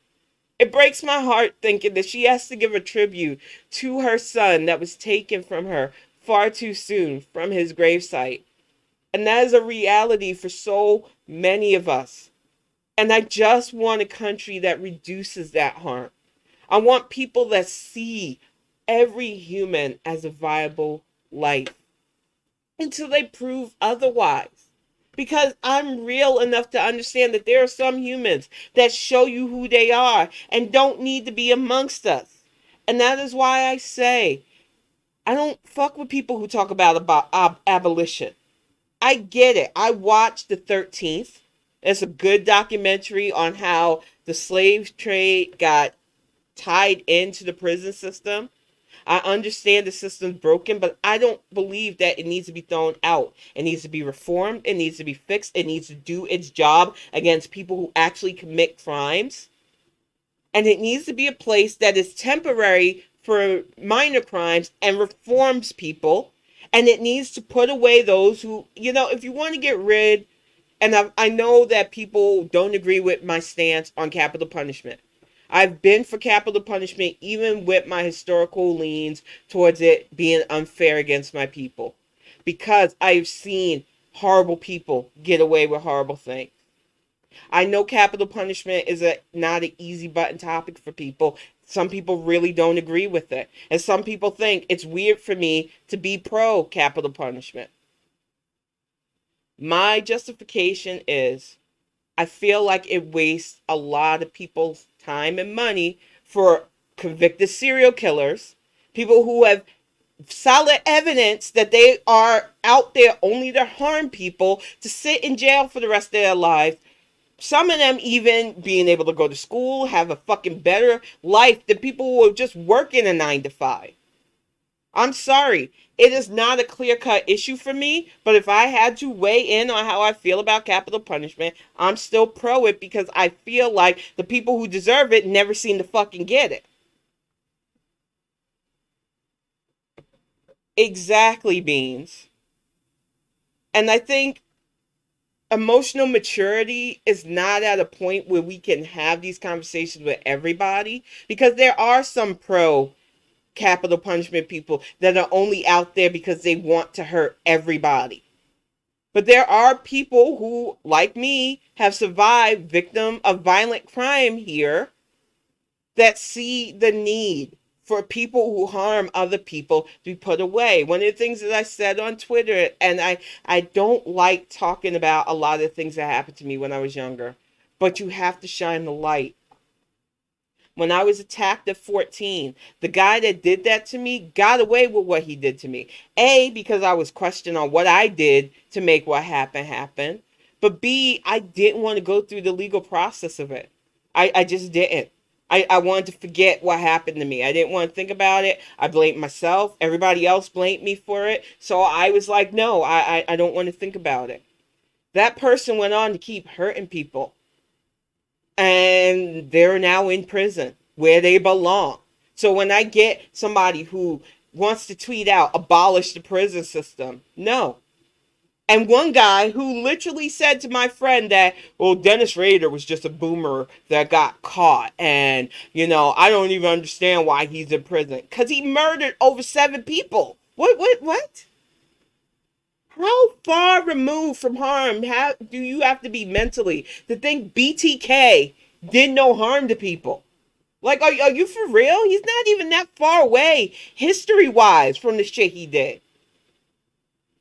Speaker 1: It breaks my heart thinking that she has to give a tribute to her son that was taken from her far too soon from his gravesite. And that is a reality for so many of us. And I just want a country that reduces that harm. I want people that see every human as a viable life until they prove otherwise. Because I'm real enough to understand that there are some humans that show you who they are and don't need to be amongst us. And that is why I say, I don't fuck with people who talk about abolition. I get it. I watched the 13th. It's a good documentary on how the slave trade got tied into the prison system. I understand the system's broken, but I don't believe that it needs to be thrown out. It needs to be reformed. It needs to be fixed. It needs to do its job against people who actually commit crimes. And it needs to be a place that is temporary for minor crimes and reforms people. And it needs to put away those who, if you want to get rid, and I know that people don't agree with my stance on capital punishment. I've been for capital punishment even with my historical leans towards it being unfair against my people. Because I've seen horrible people get away with horrible things. I know capital punishment is not an easy button topic for people. Some people really don't agree with it. And some people think it's weird for me to be pro capital punishment. My justification is I feel like it wastes a lot of people's time and money for convicted serial killers, people who have solid evidence that they are out there only to harm people, to sit in jail for the rest of their lives. Some of them even being able to go to school, have a fucking better life than people who are just working a 9 to 5. I'm sorry. It is not a clear-cut issue for me, but if I had to weigh in on how I feel about capital punishment, I'm still pro it because I feel like the people who deserve it never seem to fucking get it. Exactly, Beans. And I think emotional maturity is not at a point where we can have these conversations with everybody because there are some pro capital punishment people that are only out there because they want to hurt everybody. But there are people who, like me, have survived victim of violent crime here that see the need for people who harm other people to be put away. One of the things that I said on Twitter, and I don't like talking about a lot of things that happened to me when I was younger, but you have to shine the light. When I was attacked at 14, the guy that did that to me got away with what he did to me. A, because I was questioned on what I did to make what happened happen. But B, I didn't want to go through the legal process of it. I just didn't. I wanted to forget what happened to me. I didn't want to think about it. I blamed myself. Everybody else blamed me for it. So I was like, no, I don't want to think about it. That person went on to keep hurting people, and they're now in prison where they belong. So when I get somebody who wants to tweet out, abolish the prison system, no. And one guy who literally said to my friend that, well, Dennis Rader was just a boomer that got caught. And, I don't even understand why he's in prison. Because he murdered over 7 people. What? How far removed from harm do you have to be mentally to think BTK did no harm to people? Like, are you for real? He's not even that far away, history-wise, from the shit he did.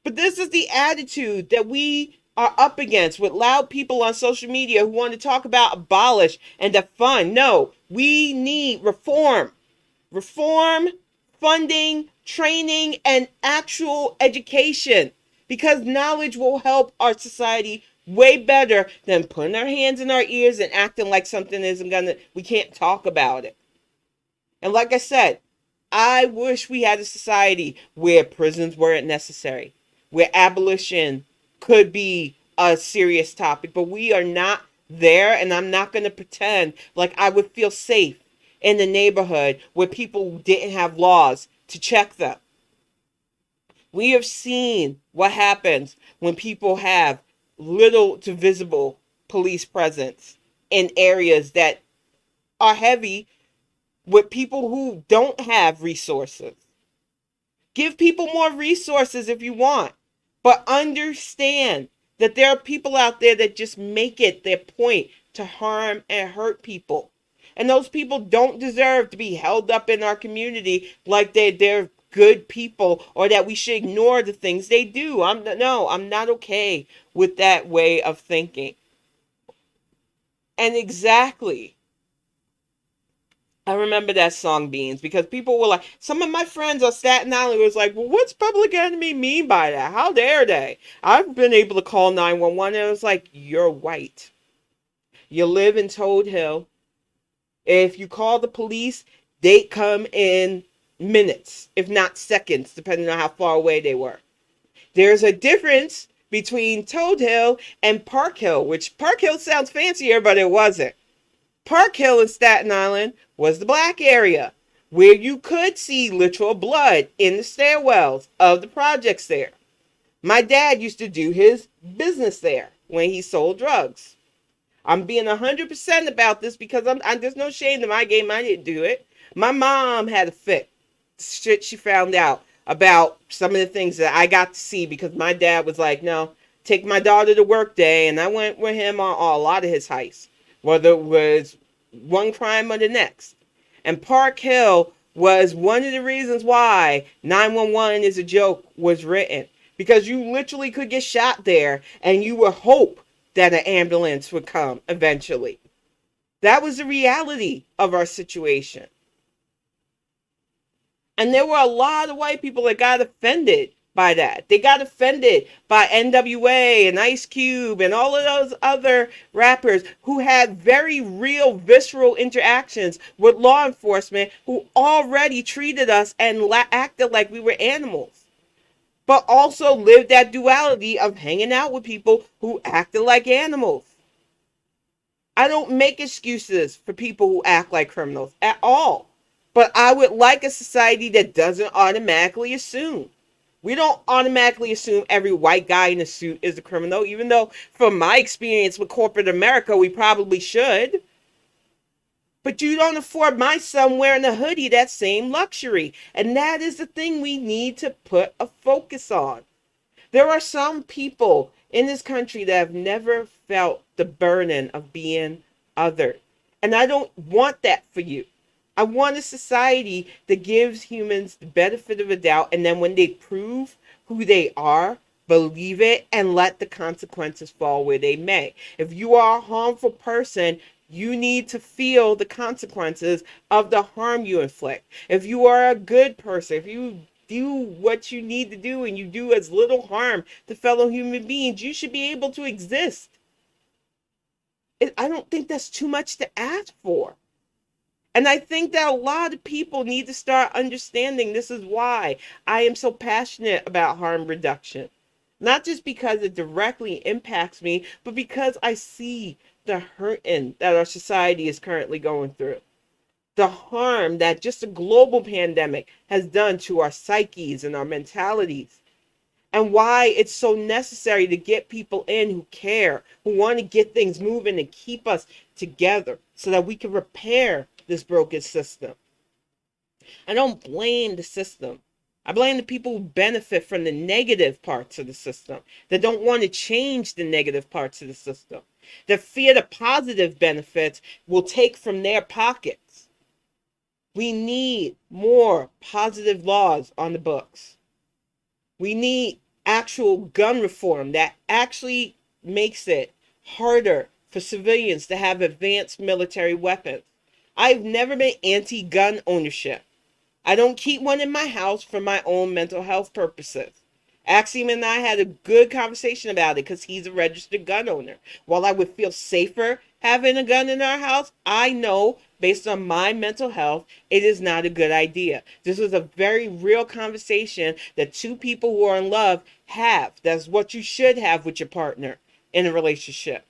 Speaker 1: But this is the attitude that we are up against with loud people on social media who want to talk about abolish and defund. No, we need reform. Reform, funding, training, and actual education. Because knowledge will help our society way better than putting our hands in our ears and acting like something we can't talk about it. And like I said, I wish we had a society where prisons weren't necessary, where abolition could be a serious topic, but we are not there, and I'm not going to pretend like I would feel safe in the neighborhood where people didn't have laws to check them. We have seen what happens when people have little to visible police presence in areas that are heavy with people who don't have resources. Give people more resources if you want, but understand that there are people out there that just make it their point to harm and hurt people. And those people don't deserve to be held up in our community like they're good people or that we should ignore the things they do. I'm not okay with that way of thinking. And exactly, I remember that song Beans because people were like, some of my friends on Staten Island was like, well, what's Public Enemy mean by that? How dare they? I've been able to call 911 and it was like, you're white. You live in Toad Hill. If you call the police, they come in minutes, if not seconds, depending on how far away they were. There's a difference between Toad Hill and Park Hill, which Park Hill sounds fancier, but it wasn't. Park Hill in Staten Island was the black area where you could see literal blood in the stairwells of the projects there. My dad used to do his business there when he sold drugs. I'm being 100% about this because there's no shame in my game. I didn't do it. My mom had a fit. Shit she found out about some of the things that I got to see because my dad was like, no, take my daughter to work day. And I went with him on a lot of his heists, whether it was one crime or the next. And Park Hill was one of the reasons why 911 is a joke was written. Because you literally could get shot there and you would hope that an ambulance would come eventually. That was the reality of our situation. And there were a lot of white people that got offended by that. They got offended by NWA and Ice Cube and all of those other rappers who had very real, visceral interactions with law enforcement who already treated us and acted like we were animals, but also lived that duality of hanging out with people who acted like animals. I don't make excuses for people who act like criminals at all. But I would like a society that doesn't automatically assume. We don't automatically assume every white guy in a suit is a criminal, even though from my experience with corporate America, we probably should. But you don't afford my son wearing a hoodie that same luxury. And that is the thing we need to put a focus on. There are some people in this country that have never felt the burden of being othered. And I don't want that for you. I want a society that gives humans the benefit of a doubt, and then when they prove who they are, believe it and let the consequences fall where they may. If you are a harmful person, you need to feel the consequences of the harm you inflict. If you are a good person, if you do what you need to do and you do as little harm to fellow human beings, you should be able to exist. I don't think that's too much to ask for. And I think that a lot of people need to start understanding this is why I am so passionate about harm reduction. Not just because it directly impacts me, but because I see the hurting that our society is currently going through. The harm that just a global pandemic has done to our psyches and our mentalities. And why it's so necessary to get people in who care, who want to get things moving and keep us together so that we can repair this broken system. I don't blame the system. I blame the people who benefit from the negative parts of the system, that don't want to change the negative parts of the system, that fear the positive benefits will take from their pockets. We need more positive laws on the books. We need actual gun reform that actually makes it harder for civilians to have advanced military weapons. I've never been anti-gun ownership. I don't keep one in my house for my own mental health purposes. Axiom and I had a good conversation about it because he's a registered gun owner. While I would feel safer having a gun in our house, I know based on my mental health, it is not a good idea. This was a very real conversation that two people who are in love have. That's what you should have with your partner in a relationship.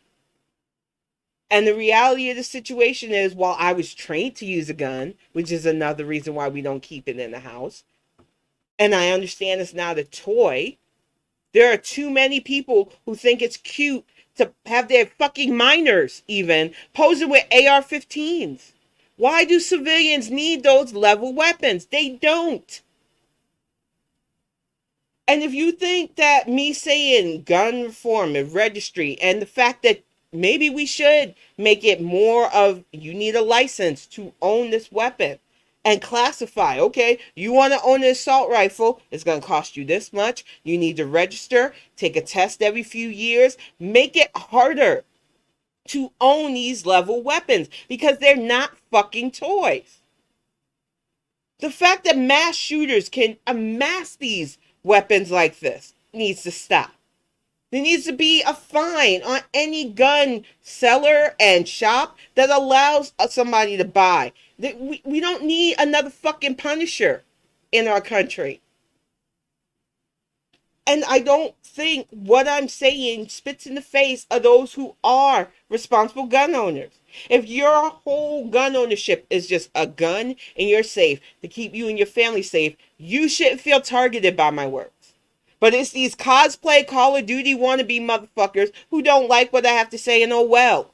Speaker 1: And the reality of the situation is, while I was trained to use a gun, which is another reason why we don't keep it in the house, and I understand it's not a toy, there are too many people who think it's cute to have their fucking minors even posing with AR-15s. Why do civilians need those level weapons? They don't. And if you think that me saying gun reform and registry and the fact that maybe we should make it more of you need a license to own this weapon and classify, okay, you want to own an assault rifle, it's going to cost you this much. You need to register, take a test every few years, make it harder to own these level weapons because they're not fucking toys. The fact that mass shooters can amass these weapons like this needs to stop. There needs to be a fine on any gun seller and shop that allows somebody to buy. We don't need another fucking Punisher in our country. And I don't think what I'm saying spits in the face of those who are responsible gun owners. If your whole gun ownership is just a gun and you're safe to keep you and your family safe, you shouldn't feel targeted by my words. But it's these cosplay Call of Duty wannabe motherfuckers who don't like what I have to say and oh well.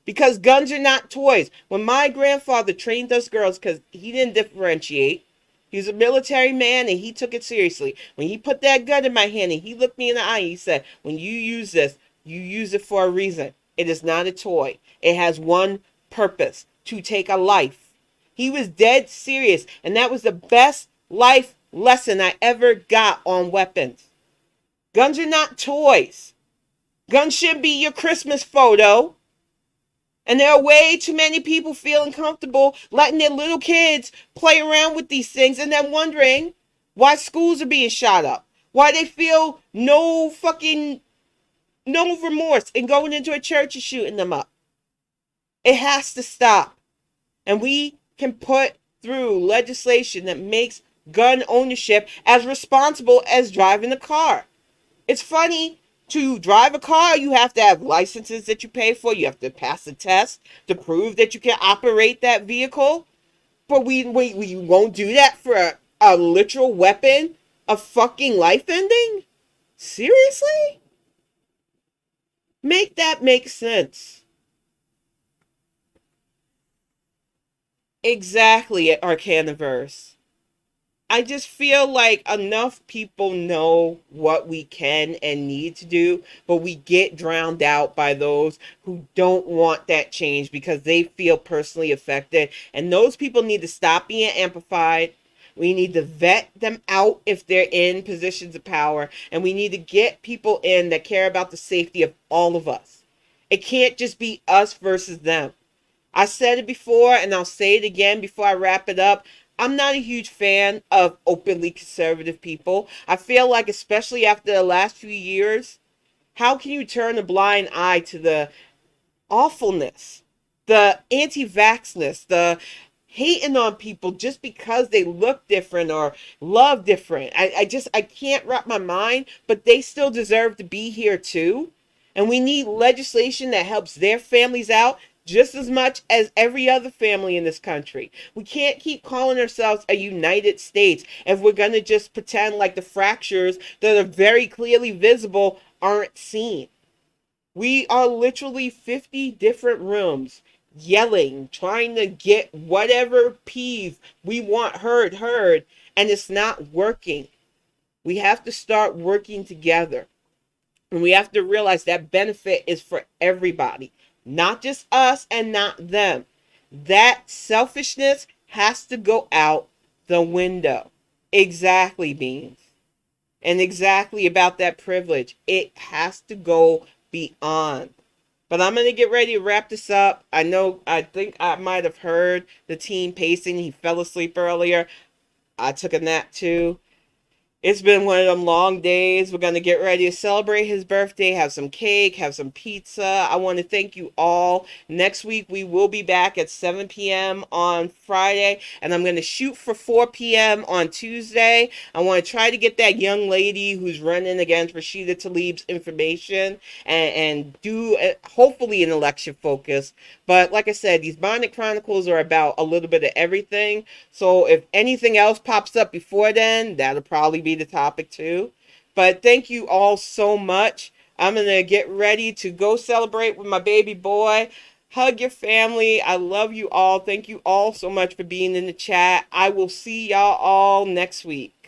Speaker 1: Because guns are not toys. When my grandfather trained us girls, because he didn't differentiate, he was a military man and he took it seriously. When he put that gun in my hand and he looked me in the eye, he said, when you use this, you use it for a reason. It is not a toy. It has one purpose, to take a life. He was dead serious, and that was the best life lesson I ever got on weapons. Guns are not toys. Guns should be your Christmas photo. And there are way too many people feeling comfortable letting their little kids play around with these things and then wondering why schools are being shot up. Why they feel no remorse in going into a church and shooting them up. It has to stop. And we can put through legislation that makes gun ownership as responsible as driving a car. It's funny, to drive a car, you have to have licenses that you pay for. You have to pass a test to prove that you can operate that vehicle. But we won't do that for a literal weapon of fucking life ending? Seriously? Make that make sense. Exactly, at Arcaniverse. I just feel like enough people know what we can and need to do, but we get drowned out by those who don't want that change because they feel personally affected. And those people need to stop being amplified. We need to vet them out if they're in positions of power. And we need to get people in that care about the safety of all of us. It can't just be us versus them. I said it before and I'll say it again before I wrap it up. I'm not a huge fan of openly conservative people. I feel like, especially after the last few years, how can you turn a blind eye to the awfulness, the anti-vaxness, the hating on people just because they look different or love different? I can't wrap my mind, but they still deserve to be here too. And we need legislation that helps their families out just as much as every other family in this country. We can't keep calling ourselves a United States if we're going to just pretend like the fractures that are very clearly visible aren't seen. We are literally 50 different rooms yelling, trying to get whatever peeve we want heard, and it's not working. We have to start working together. And we have to realize that benefit is for everybody, not just us and not them. That selfishness has to go out the window. Exactly, Beans. And exactly about that privilege. It has to go beyond. But I'm going to get ready to wrap this up. I think I might have heard the team pacing. He fell asleep earlier. I took a nap too. It's been one of them long days. We're going to get ready to celebrate his birthday, have some cake, have some pizza. I want to thank you all. Next week, we will be back at 7 p.m. on Friday, and I'm going to shoot for 4 p.m. on Tuesday. I want to try to get that young lady who's running against Rashida Tlaib's information and do hopefully an election focus. But like I said, these Bonnet Chronicles are about a little bit of everything. So if anything else pops up before then, that'll probably be the topic too. But thank you all so much. I'm going to get ready to go celebrate with my baby boy. Hug your family. I love you all. Thank you all so much for being in the chat. I will see y'all all next week.